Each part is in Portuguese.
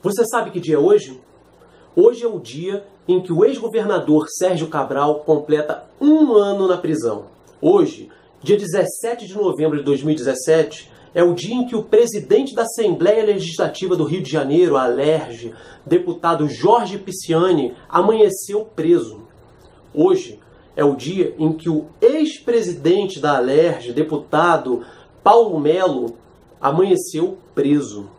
Você sabe que dia é hoje? Hoje é o dia em que o ex-governador Sérgio Cabral completa 1 ano na prisão. Hoje, dia 17 de novembro de 2017, é o dia em que o presidente da Assembleia Legislativa do Rio de Janeiro, a Alerj, deputado Jorge Pisciani, amanheceu preso. Hoje é o dia em que o ex-presidente da Alerj, deputado Paulo Melo, amanheceu preso.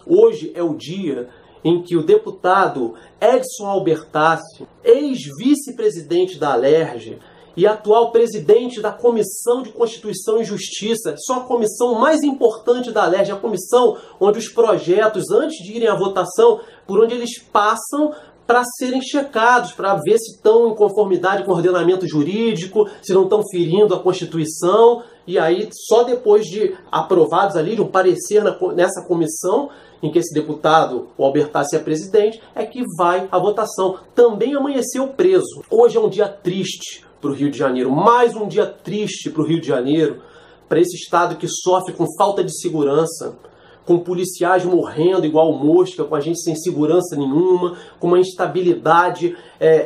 Hoje é o dia em que o deputado Edson Albertassi, ex-vice-presidente da Alerj e atual presidente da Comissão de Constituição e Justiça, só a comissão mais importante da Alerj, a comissão onde os projetos, antes de irem à votação, por onde eles passam para serem checados, para ver se estão em conformidade com o ordenamento jurídico, se não estão ferindo a Constituição, e aí só depois de aprovados ali, de um parecer nessa comissão, em que esse deputado, o Albertassi, é presidente, é que vai à votação. Também amanheceu preso. Hoje é um dia triste para o Rio de Janeiro, mais um dia triste para o Rio de Janeiro, para esse estado que sofre com falta de segurança, com policiais morrendo igual mosca, com a gente sem segurança nenhuma, com uma instabilidade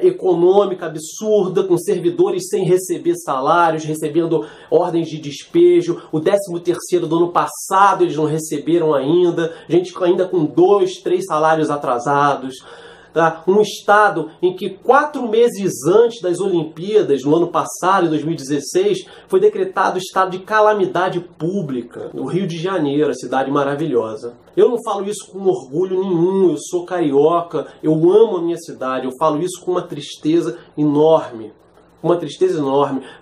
econômica absurda, com servidores sem receber salários, recebendo ordens de despejo. O 13º do ano passado eles não receberam ainda, gente ainda com 2, 3 salários atrasados. Tá? Um estado em que 4 meses antes das Olimpíadas, no ano passado, em 2016, foi decretado estado de calamidade pública. No Rio de Janeiro, a cidade maravilhosa. Eu não falo isso com orgulho nenhum, eu sou carioca, eu amo a minha cidade, eu falo isso com uma tristeza enorme.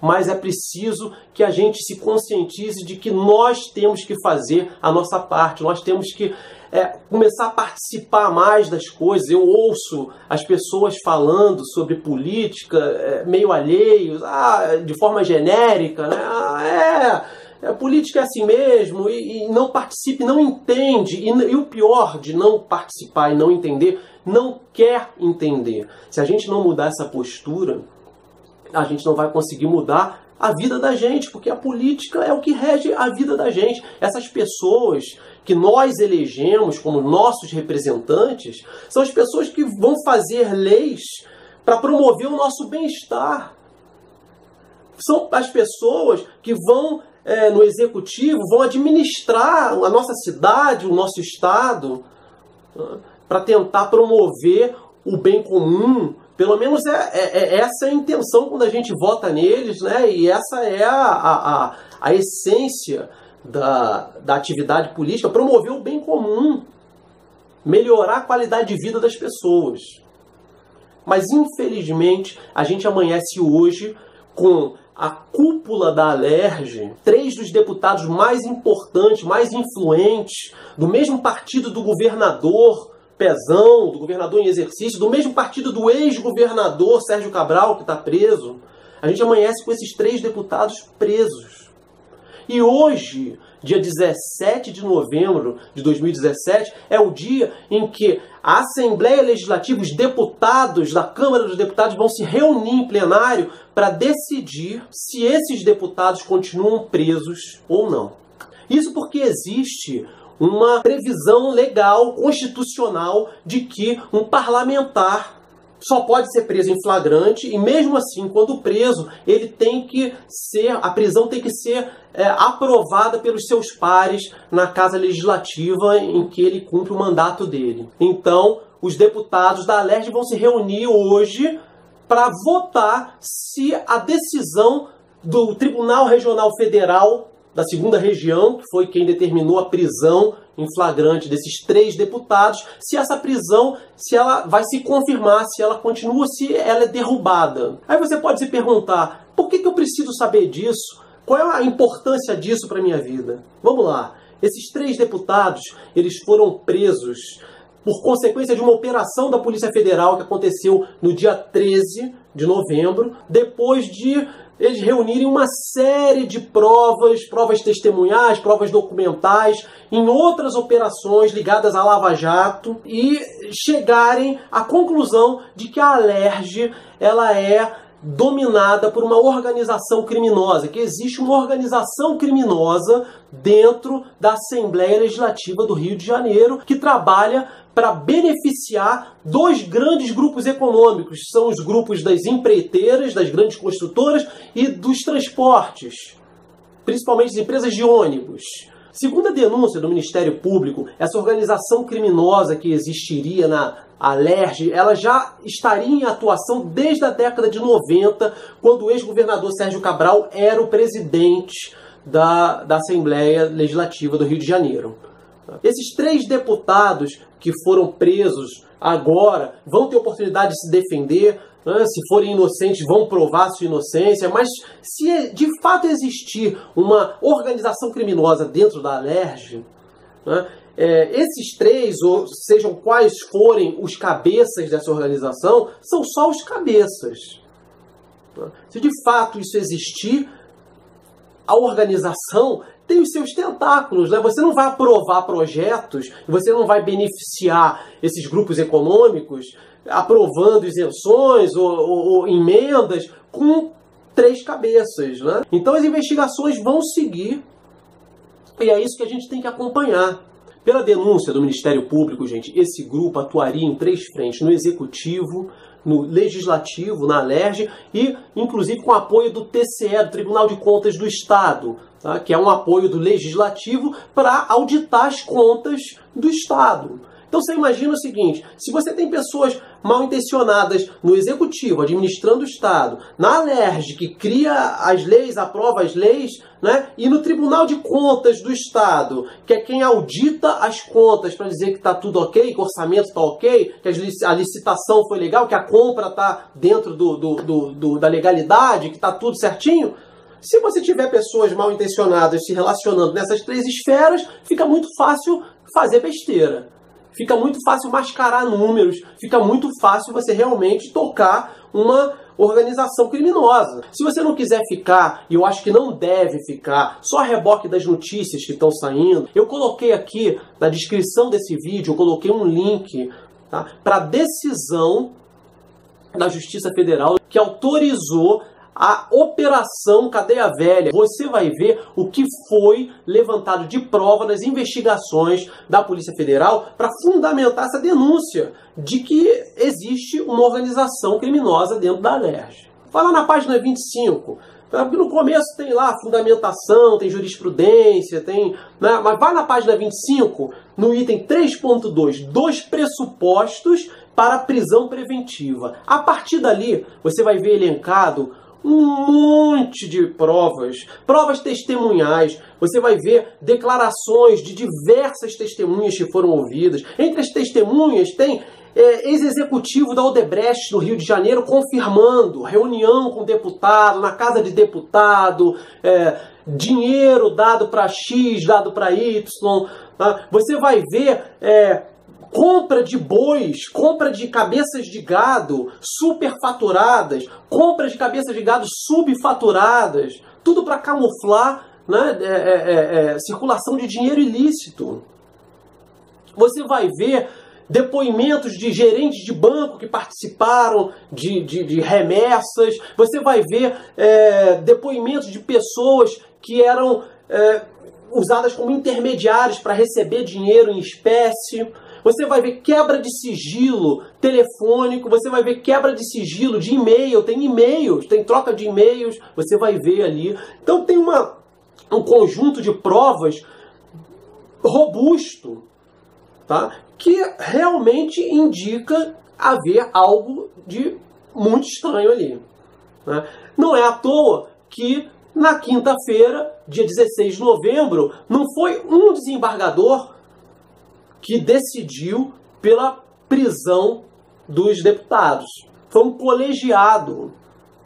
Mas é preciso que a gente se conscientize de que nós temos que fazer a nossa parte, nós temos que começar a participar mais das coisas. Eu ouço as pessoas falando sobre política meio alheios, de forma genérica, né? Política é assim mesmo, e não participe, não entende, e o pior de não participar e não entender, não quer entender. Se a gente não mudar essa postura, a gente não vai conseguir mudar a vida da gente, porque a política é o que rege a vida da gente. Essas pessoas que nós elegemos como nossos representantes são as pessoas que vão fazer leis para promover o nosso bem-estar. São as pessoas que vão, no executivo, vão administrar a nossa cidade, o nosso estado, para tentar promover o bem comum. Pelo menos essa é a intenção quando a gente vota neles, né? E essa é a essência da atividade política, promover o bem comum, melhorar a qualidade de vida das pessoas. Mas, infelizmente, a gente amanhece hoje com a cúpula da Alerj, 3 dos deputados mais importantes, mais influentes, do mesmo partido do governador Pezão, do governador em exercício, do mesmo partido do ex-governador Sérgio Cabral, que está preso. A gente amanhece com esses 3 deputados presos. E hoje, dia 17 de novembro de 2017, é o dia em que a Assembleia Legislativa, os deputados da Câmara dos Deputados vão se reunir em plenário para decidir se esses deputados continuam presos ou não. Isso porque existe uma previsão legal, constitucional, de que um parlamentar só pode ser preso em flagrante, e mesmo assim, quando preso, a prisão tem que ser aprovada pelos seus pares na Casa Legislativa em que ele cumpre o mandato dele. Então, os deputados da Alerj vão se reunir hoje para votar se a decisão do Tribunal Regional Federal da 2ª Região, que foi quem determinou a prisão em flagrante desses 3 deputados, se essa prisão, se ela vai se confirmar, se ela continua, se ela é derrubada. Aí você pode se perguntar, por que eu preciso saber disso? Qual é a importância disso para a minha vida? Vamos lá. Esses 3 deputados, eles foram presos por consequência de uma operação da Polícia Federal que aconteceu no dia 13 de novembro, depois de eles reunirem uma série de provas testemunhais, provas documentais, em outras operações ligadas à Lava Jato, e chegarem à conclusão de que a Alerj ela é dominada por uma organização criminosa, que existe uma organização criminosa dentro da Assembleia Legislativa do Rio de Janeiro, que trabalha para beneficiar dois grandes grupos econômicos, que são os grupos das empreiteiras, das grandes construtoras e dos transportes, principalmente as empresas de ônibus. Segundo a denúncia do Ministério Público, essa organização criminosa que existiria na Alerj, ela já estaria em atuação desde a década de 90, quando o ex-governador Sérgio Cabral era o presidente da Assembleia Legislativa do Rio de Janeiro. Esses 3 deputados que foram presos agora vão ter oportunidade de se defender, né? Se forem inocentes vão provar sua inocência, mas se de fato existir uma organização criminosa dentro da Alerj, né? Esses 3, ou sejam quais forem os cabeças dessa organização, são só os cabeças. Se de fato isso existir, a organização tem os seus tentáculos, né? Você não vai aprovar projetos, você não vai beneficiar esses grupos econômicos aprovando isenções ou emendas com 3 cabeças, né? Então as investigações vão seguir e é isso que a gente tem que acompanhar. Pela denúncia do Ministério Público, gente, esse grupo atuaria em 3 frentes: no Executivo, no Legislativo, na Alerj e, inclusive, com apoio do TCE, do Tribunal de Contas do Estado, tá? Que é um apoio do Legislativo para auditar as contas do Estado. Então você imagina o seguinte: se você tem pessoas mal intencionadas no Executivo, administrando o Estado, na Alerj, que cria as leis, aprova as leis, né? E no Tribunal de Contas do Estado, que é quem audita as contas para dizer que está tudo ok, que o orçamento está ok, que a licitação foi legal, que a compra está dentro da legalidade, que está tudo certinho. Se você tiver pessoas mal intencionadas se relacionando nessas 3 esferas, fica muito fácil fazer besteira. Fica muito fácil mascarar números, fica muito fácil você realmente tocar uma organização criminosa. Se você não quiser ficar, e eu acho que não deve ficar, só a reboque das notícias que estão saindo, eu coloquei aqui na descrição desse vídeo, eu coloquei um link, tá, para a decisão da Justiça Federal que autorizou a Operação Cadeia Velha. Você vai ver o que foi levantado de prova nas investigações da Polícia Federal para fundamentar essa denúncia de que existe uma organização criminosa dentro da Alerj. Vai lá na página 25, porque no começo tem lá fundamentação, tem jurisprudência, tem, né? Mas vai na página 25, no item 3.2, 2 pressupostos para prisão preventiva. A partir dali, você vai ver elencado um monte de provas testemunhais. Você vai ver declarações de diversas testemunhas que foram ouvidas. Entre as testemunhas tem ex-executivo da Odebrecht no Rio de Janeiro confirmando reunião com deputado, na casa de deputado, dinheiro dado para X, dado para Y. Tá? Você vai ver compra de bois, compra de cabeças de gado superfaturadas, compra de cabeças de gado subfaturadas, tudo para camuflar, né, circulação de dinheiro ilícito. Você vai ver depoimentos de gerentes de banco que participaram de remessas, você vai ver depoimentos de pessoas que eram usadas como intermediários para receber dinheiro em espécie. Você vai ver quebra de sigilo telefônico, você vai ver quebra de sigilo de e-mail, tem e-mails, tem troca de e-mails, você vai ver ali. Então tem um conjunto de provas robusto, tá? Que realmente indica haver algo de muito estranho ali, né? Não é à toa que na quinta-feira, dia 16 de novembro, não foi um desembargador que decidiu pela prisão dos deputados. Foi um colegiado,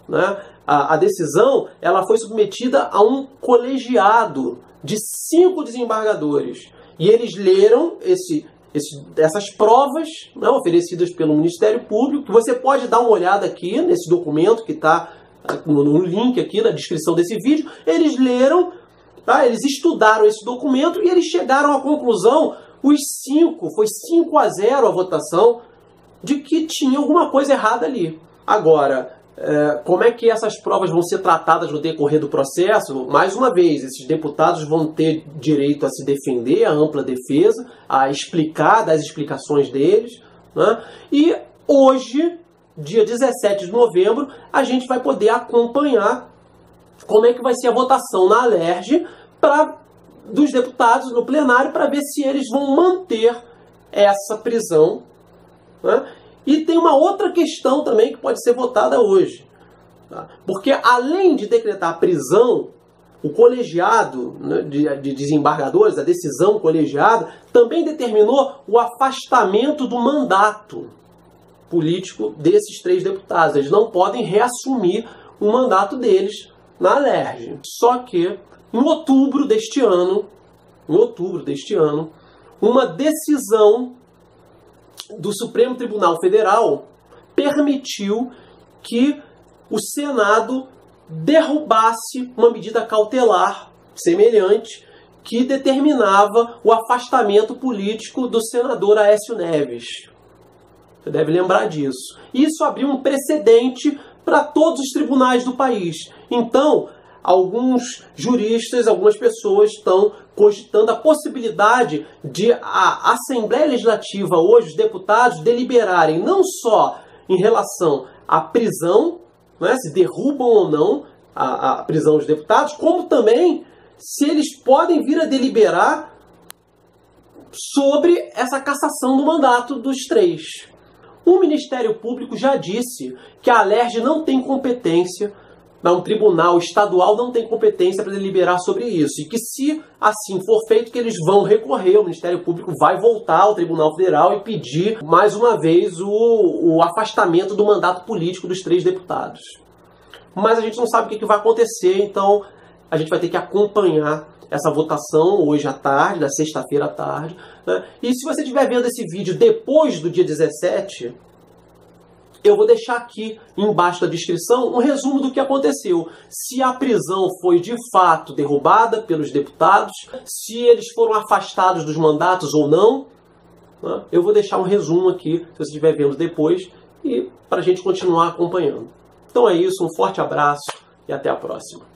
né? A decisão ela foi submetida a um colegiado de 5 desembargadores. E eles leram essas provas, né, oferecidas pelo Ministério Público, que você pode dar uma olhada aqui nesse documento que está no link aqui na descrição desse vídeo. Eles leram, tá? Eles estudaram esse documento e eles chegaram à conclusão, os 5, foi 5-0 a votação, de que tinha alguma coisa errada ali. Agora, como é que essas provas vão ser tratadas no decorrer do processo? Mais uma vez, esses deputados vão ter direito a se defender, a ampla defesa, a explicar, das explicações deles, né? E hoje, dia 17 de novembro, a gente vai poder acompanhar como é que vai ser a votação na Alerj dos deputados no plenário, para ver se eles vão manter essa prisão, né? E tem uma outra questão também que pode ser votada hoje, tá? Porque além de decretar a prisão, o colegiado, né, de desembargadores, a decisão colegiada, também determinou o afastamento do mandato político desses 3 deputados. Eles não podem reassumir o mandato deles na Alerj. Só que em outubro deste ano, uma decisão do Supremo Tribunal Federal permitiu que o Senado derrubasse uma medida cautelar semelhante que determinava o afastamento político do senador Aécio Neves. Você deve lembrar disso. Isso abriu um precedente para todos os tribunais do país. Então, alguns juristas, algumas pessoas estão cogitando a possibilidade de a Assembleia Legislativa hoje, os deputados, deliberarem não só em relação à prisão, né, se derrubam ou não a prisão dos deputados, como também se eles podem vir a deliberar sobre essa cassação do mandato dos 3. O Ministério Público já disse que a Alerj não tem competência, um tribunal estadual não tem competência para deliberar sobre isso. E que se assim for feito, que eles vão recorrer, o Ministério Público vai voltar ao Tribunal Federal e pedir mais uma vez o afastamento do mandato político dos 3 deputados. Mas a gente não sabe o que vai acontecer, então a gente vai ter que acompanhar essa votação hoje à tarde, na sexta-feira à tarde, né? E se você estiver vendo esse vídeo depois do dia 17... eu vou deixar aqui embaixo da descrição um resumo do que aconteceu. Se a prisão foi de fato derrubada pelos deputados, se eles foram afastados dos mandatos ou não, né? Eu vou deixar um resumo aqui, se você estiver vendo depois, e para a gente continuar acompanhando. Então é isso, um forte abraço e até a próxima.